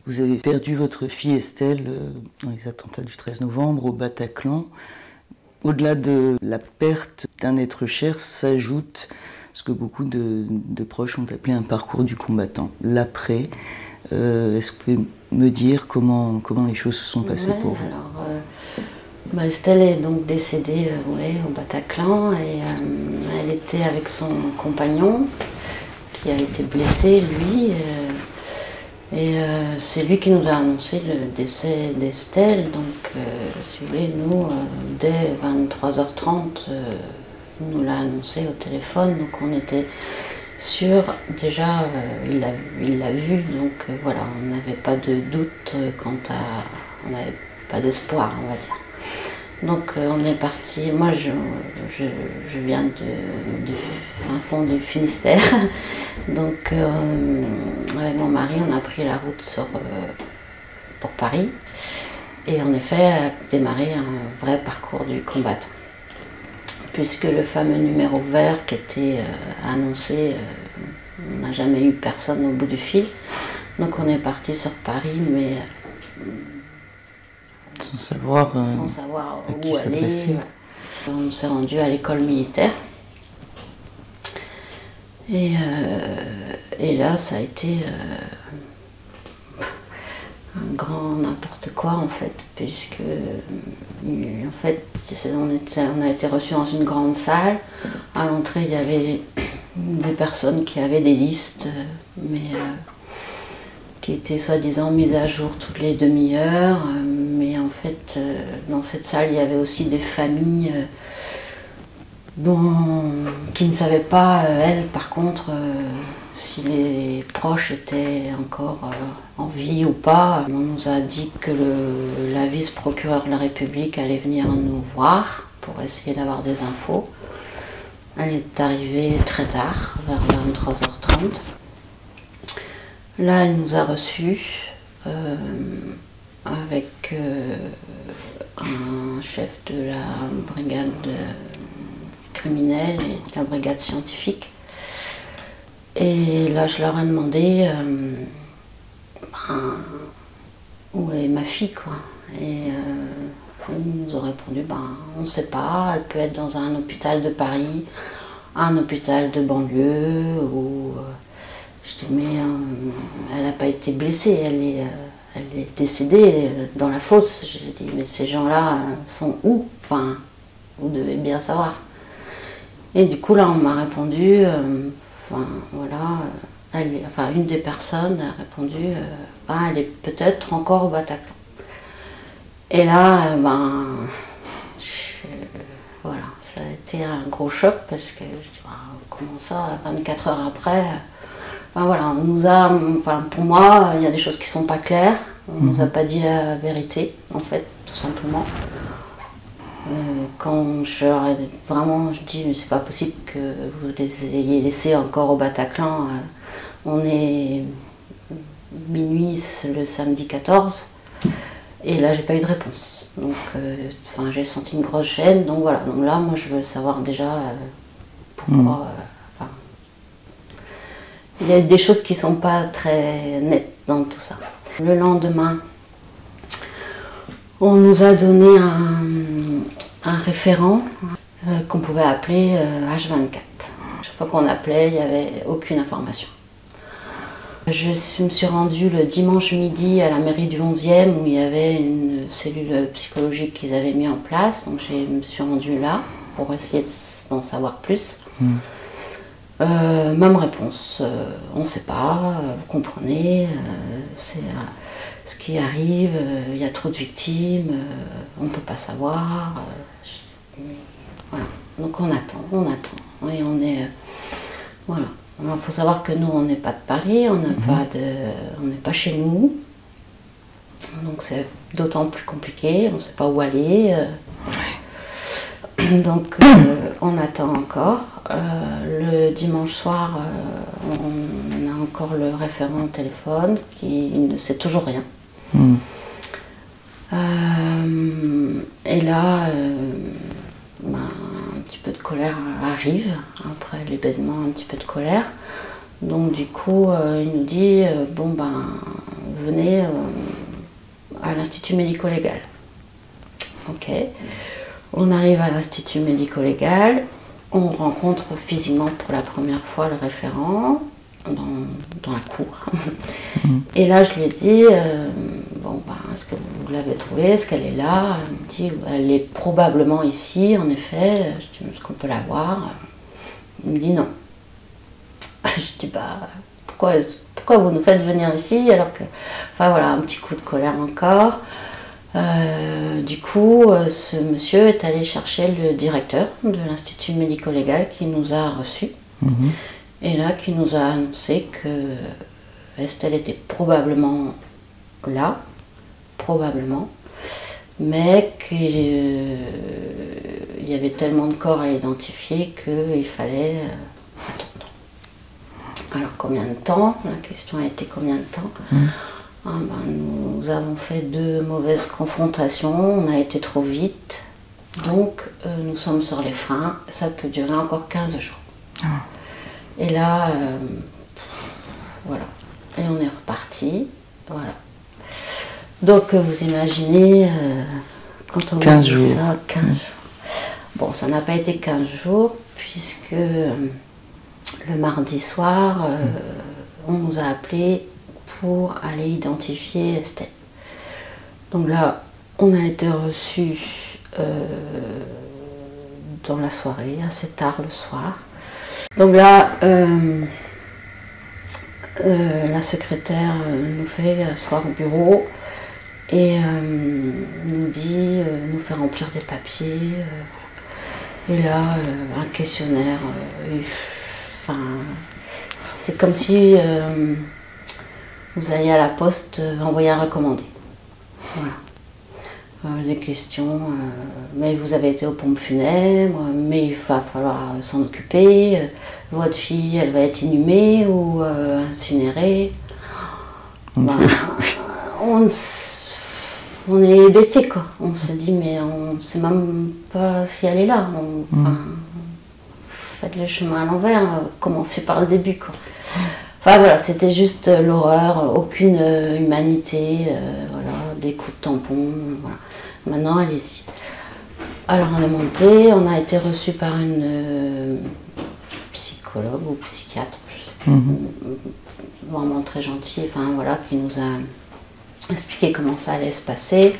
Vous avez perdu votre fille Estelle dans les attentats du 13 novembre au Bataclan. Au-delà de la perte d'un être cher, s'ajoute ce que beaucoup de proches ont appelé un parcours du combattant, l'après. Est-ce que vous pouvez me dire comment les choses se sont passées pour vous? Alors, Estelle est donc décédée au Bataclan et elle était avec son compagnon qui a été blessé, lui. Et c'est lui qui nous a annoncé le décès d'Estelle. Donc, si vous voulez, nous, dès 23h30, il nous l'a annoncé au téléphone. Donc, on était sûrs. Déjà, il l'a vu. Donc, voilà, on n'avait pas de doute quant à. On n'avait pas d'espoir, on va dire. Donc, on est parti. Moi, je viens du fin fond du Finistère. Donc, avec mon mari, on a pris la route pour Paris et en effet a démarré un vrai parcours du combattant. Puisque le fameux numéro vert qui était annoncé, on n'a jamais eu personne au bout du fil. Donc, on est parti sur Paris, mais sans savoir où aller. Voilà. On s'est rendu à l'école militaire. Et là, ça a été un grand n'importe quoi en fait, puisque en fait, on a été reçus dans une grande salle. À l'entrée, il y avait des personnes qui avaient des listes, mais qui étaient soi-disant mises à jour toutes les demi-heures. Mais en fait, dans cette salle, il y avait aussi des familles qui ne savaient pas, elles, par contre, si les proches étaient encore en vie ou pas. On nous a dit que la vice-procureure de la République allait venir nous voir pour essayer d'avoir des infos. Elle est arrivée très tard, vers 23h30. Là, elle nous a reçus avec un chef de la brigade criminelle et de la brigade scientifique. Et là, je leur ai demandé où est ma fille, quoi. Et ils nous ont répondu, on ne sait pas, elle peut être dans un hôpital de Paris, un hôpital de banlieue, ou... Je dis, mais elle n'a pas été blessée, elle est décédée dans la fosse. J'ai dit, mais ces gens-là sont où? Enfin, vous devez bien savoir. Et du coup, là, on m'a répondu, une des personnes a répondu, elle est peut-être encore au Bataclan. Et là, voilà, ça a été un gros choc parce que je dis, comment ça, 24 heures après, voilà, on nous a, pour moi, il y a des choses qui sont pas claires. On nous a pas dit la vérité, en fait, tout simplement. Quand je dis, mais c'est pas possible que vous les ayez laissés encore au Bataclan. On est minuit le samedi 14, et là j'ai pas eu de réponse. Donc, j'ai senti une grosse gêne. Donc voilà. Donc là, moi, je veux savoir déjà pourquoi. Il y a des choses qui sont pas très nettes dans tout ça. Le lendemain, on nous a donné un référent qu'on pouvait appeler H24. Chaque fois qu'on appelait, il n'y avait aucune information. Je me suis rendue le dimanche midi à la mairie du 11e où il y avait une cellule psychologique qu'ils avaient mis en place. Donc je me suis rendue là pour essayer d'en savoir plus. Même réponse, on ne sait pas, vous comprenez, c'est ce qui arrive, il y a trop de victimes, on ne peut pas savoir. Voilà. Donc on attend, et on est... voilà. Alors, il faut savoir que nous, on n'est pas de Paris, on n'est pas chez nous, donc c'est d'autant plus compliqué, on ne sait pas où aller. Donc on attend encore. Le dimanche soir, on a encore le référent au téléphone qui ne sait toujours rien. Et là, un petit peu de colère arrive, après l'événement, un petit peu de colère. Donc du coup, il nous dit, venez à l'Institut médico-légal. Ok. On arrive à l'Institut médico-légal, on rencontre physiquement pour la première fois le référent dans la cour. Et là, je lui ai dit, bon, ben, est-ce que vous l'avez trouvée? Est-ce qu'elle est là? Elle me dit, elle est probablement ici, en effet. Je dis, est-ce qu'on peut la voir? Il me dit non. Je dis, bah, pourquoi vous nous faites venir ici alors que... Enfin voilà, un petit coup de colère encore. Du coup, ce monsieur est allé chercher le directeur de l'Institut médico-légal qui nous a reçus. Et là, qui nous a annoncé que Estelle était probablement là, mais qu'il y avait tellement de corps à identifier qu'il fallait attendre. Alors combien de temps? La question a été combien de temps? Ah ben, nous avons fait 2 mauvaises confrontations, on a été trop vite, donc nous sommes sur les freins, ça peut durer encore 15 jours. Et là, voilà, et on est reparti, voilà. Donc vous imaginez, quand on 15 dit jours. ça, 15 jours. Bon, ça n'a pas été 15 jours, puisque le mardi soir, on nous a appelés pour aller identifier Estelle. Donc là, on a été reçus dans la soirée, assez tard le soir. Donc là, la secrétaire nous fait asseoir au bureau et nous dit, nous fait remplir des papiers. Et là, un questionnaire. Enfin, c'est comme si vous alliez à la poste envoyer un recommandé. Voilà. Des questions, mais vous avez été aux pompes funèbres, mais il va falloir s'en occuper. Votre fille, elle va être inhumée ou incinérée. Ben, on est hébétés, quoi. On se dit, mais on ne sait même pas si elle est là. Faites le chemin à l'envers, commencez par le début, quoi. Enfin voilà, c'était juste l'horreur, aucune humanité, voilà, des coups de tampon, voilà. Maintenant, allez-y. Alors on est monté, on a été reçu par une psychologue ou psychiatre, je sais plus, vraiment très gentille, enfin voilà, qui nous a expliqué comment ça allait se passer.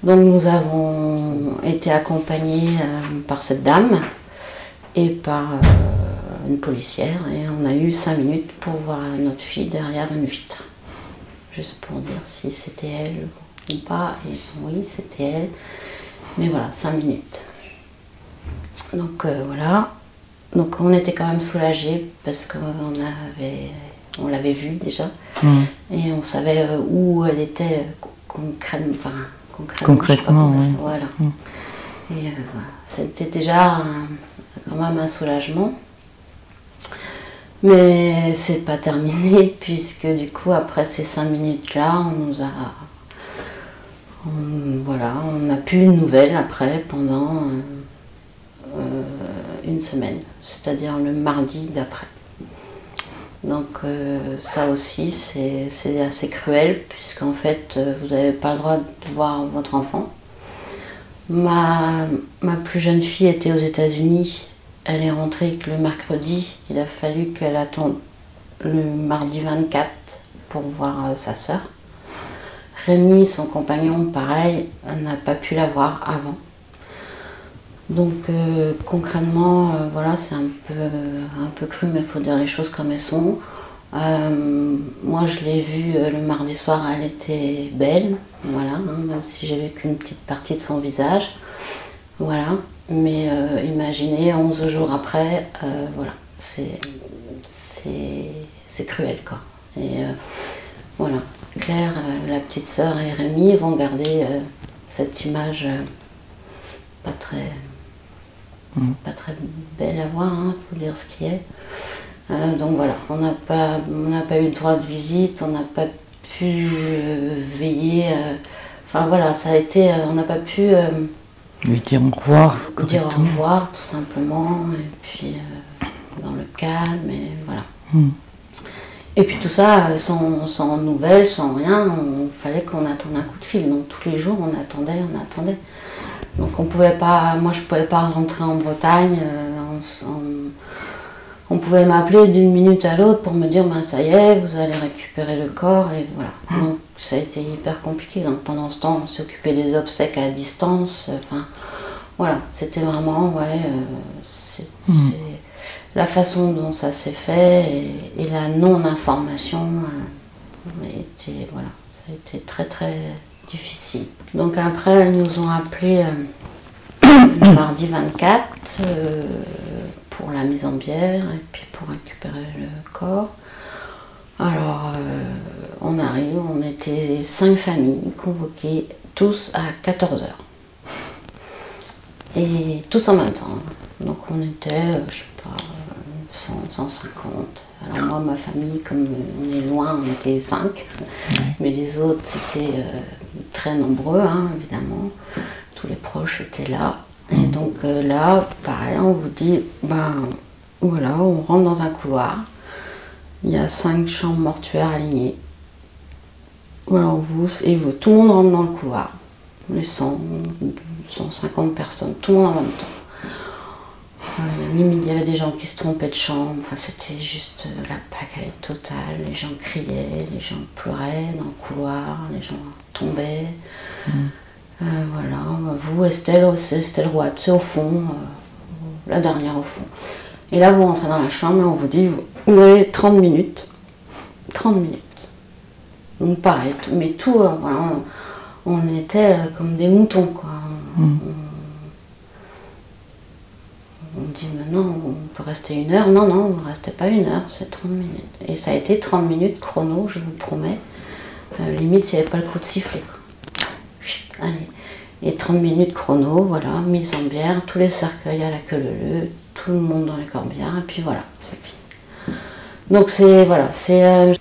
Donc nous avons été accompagnés par cette dame et par une policière, et on a eu 5 minutes pour voir notre fille derrière une vitre, juste pour dire si c'était elle ou pas. Et oui, c'était elle, mais voilà, 5 minutes. Donc voilà, donc on était quand même soulagés parce qu'on l'avait vue déjà, et on savait où elle était concrètement, oui. Voilà. Et voilà, c'était déjà quand même un soulagement. Mais c'est pas terminé, puisque du coup, après ces 5 minutes-là, on n'a plus de nouvelles après pendant une semaine, c'est-à-dire le mardi d'après. Donc ça aussi, c'est assez cruel, puisqu'en fait, vous n'avez pas le droit de voir votre enfant. Ma plus jeune fille était aux États-Unis. Elle est rentrée que le mercredi. Il a fallu qu'elle attende le mardi 24 pour voir sa sœur. Rémi, son compagnon, pareil, n'a pas pu la voir avant. Donc concrètement, voilà, c'est un peu cru, mais il faut dire les choses comme elles sont. Moi, je l'ai vue le mardi soir, elle était belle, voilà, hein, même si j'ai vu qu'une petite partie de son visage. Voilà. Mais imaginez, 11 jours après, voilà, c'est cruel, quoi. Et voilà, Claire, la petite sœur, et Rémi vont garder cette image pas très belle à voir, hein, faut dire ce qui est. Donc voilà, on n'a pas eu le droit de visite, on n'a pas pu veiller. Enfin voilà, ça a été, on n'a pas pu lui dire au revoir. Dire au revoir, tout simplement, et puis dans le calme, et voilà. Et puis tout ça, sans nouvelles, sans rien, il fallait qu'on attende un coup de fil. Donc tous les jours, on attendait. Donc on pouvait pas, moi je pouvais pas rentrer en Bretagne. On pouvait m'appeler d'une minute à l'autre pour me dire ben ça y est, vous allez récupérer le corps et voilà. Donc ça a été hyper compliqué. Donc pendant ce temps, on s'occupait des obsèques à distance. Enfin voilà, c'était vraiment c'est la façon dont ça s'est fait et la non-information voilà, ça a été très très difficile. Donc après, ils nous ont appelé le mardi 24 pour la mise en bière et puis pour récupérer le corps. Alors on arrive, on était 5 familles convoquées, tous à 14h. Et tous en même temps. Donc on était, je sais pas, 100, 150. Alors moi, ma famille, comme on est loin, on était 5. Mais les autres étaient très nombreux, hein, évidemment. Tous les proches étaient là. Et donc là, pareil, on vous dit, ben voilà, on rentre dans un couloir. Il y a 5 chambres mortuaires alignées. Voilà, tout le monde rentre dans le couloir. Les 150 personnes, tout le monde en même temps. Limite, il y avait des gens qui se trompaient de chambre, enfin, c'était juste la pagaille totale. Les gens criaient, les gens pleuraient dans le couloir, les gens tombaient. Voilà, vous, Estelle Roy, c'est au fond, la dernière au fond. Et là, vous rentrez dans la chambre et on vous dit, vous avez 30 minutes. 30 minutes. Donc pareil, mais tout, voilà, on était comme des moutons, quoi. On dit maintenant on peut rester 1 heure. Non, on ne restait pas 1 heure, c'est 30 minutes. Et ça a été 30 minutes chrono, je vous promets. Limite, s'il n'y avait pas le coup de sifflet, quoi. Chut, allez. Et 30 minutes chrono, voilà, mise en bière, tous les cercueils à la queue leu, tout le monde dans les corbières, et puis voilà, c'est fini. Donc c'est, voilà, c'est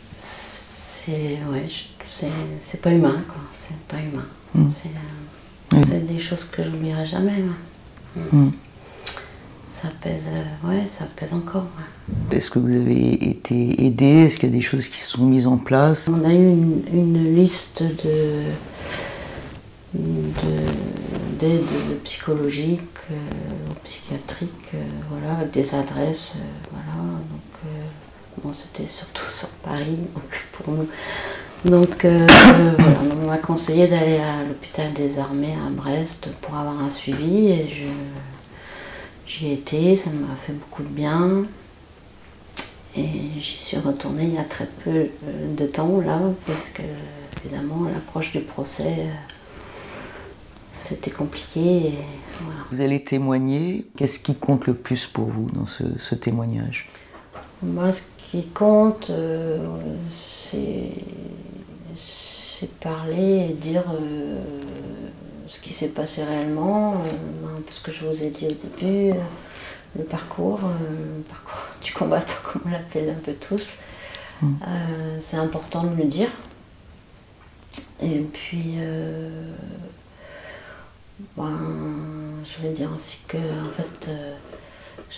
pas humain, quoi. C'est pas humain. C'est des choses que j'oublierai jamais. Ça pèse encore. Est-ce que vous avez été aidé? Est-ce qu'il y a des choses qui se sont mises en place? On a eu une liste d'aide psychologique ou psychiatrique, voilà, avec des adresses, voilà. Donc bon, c'était surtout sur Paris, donc pour nous. Donc voilà, on m'a conseillé d'aller à l'hôpital des armées à Brest pour avoir un suivi et j'y ai été, ça m'a fait beaucoup de bien. Et j'y suis retournée il y a très peu de temps là, parce que évidemment à l'approche du procès, c'était compliqué. Et voilà. Vous allez témoigner, qu'est-ce qui compte le plus pour vous dans ce témoignage? Moi, ce qui compte, c'est parler et dire ce qui s'est passé réellement, parce que je vous ai dit au début, le parcours du combattant, comme on l'appelle un peu tous. C'est important de le dire. Et puis, je voulais dire aussi que en fait,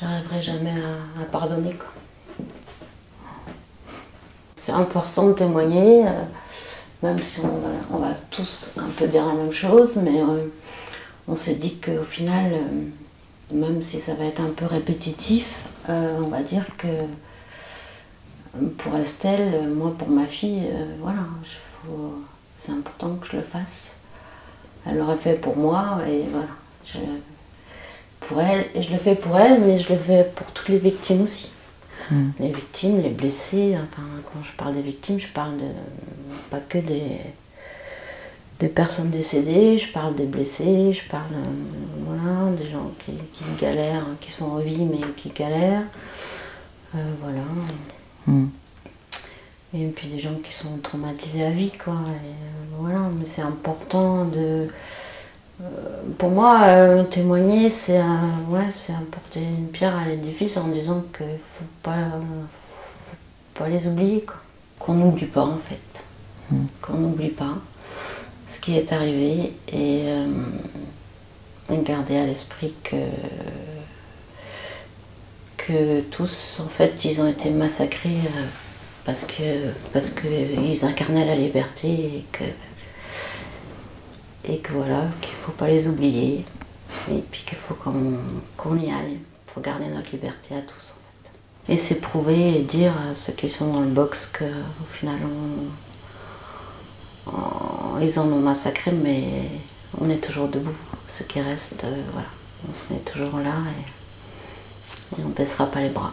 j'arriverai jamais à pardonner, quoi. C'est important de témoigner, même si on va tous un peu dire la même chose, mais on se dit qu'au final, même si ça va être un peu répétitif, on va dire que pour Estelle, moi pour ma fille, voilà, c'est important que je le fasse. Elle l'aurait fait pour moi et voilà, pour elle, et je le fais pour elle, mais je le fais pour toutes les victimes aussi. Les victimes, les blessés, enfin quand je parle des victimes, je parle pas que des personnes décédées, je parle des blessés, je parle voilà, des gens qui galèrent, qui sont en vie mais qui galèrent, voilà. Et puis des gens qui sont traumatisés à vie, quoi. Et, voilà, mais c'est important de... pour moi, témoigner, c'est apporter une pierre à l'édifice en disant qu'il ne faut pas les oublier, quoi. Qu'on n'oublie pas, en fait. Qu'on n'oublie pas ce qui est arrivé et garder à l'esprit que tous, en fait, ils ont été massacrés parce qu'ils incarnaient la liberté et que voilà, qu'il ne faut pas les oublier et puis qu'il faut qu'on y aille. Il faut garder notre liberté à tous en fait. Et c'est prouver et dire à ceux qui sont dans le box qu'au final ils en ont massacré, mais on est toujours debout. Ceux qui restent, voilà, on est toujours là et on ne baissera pas les bras.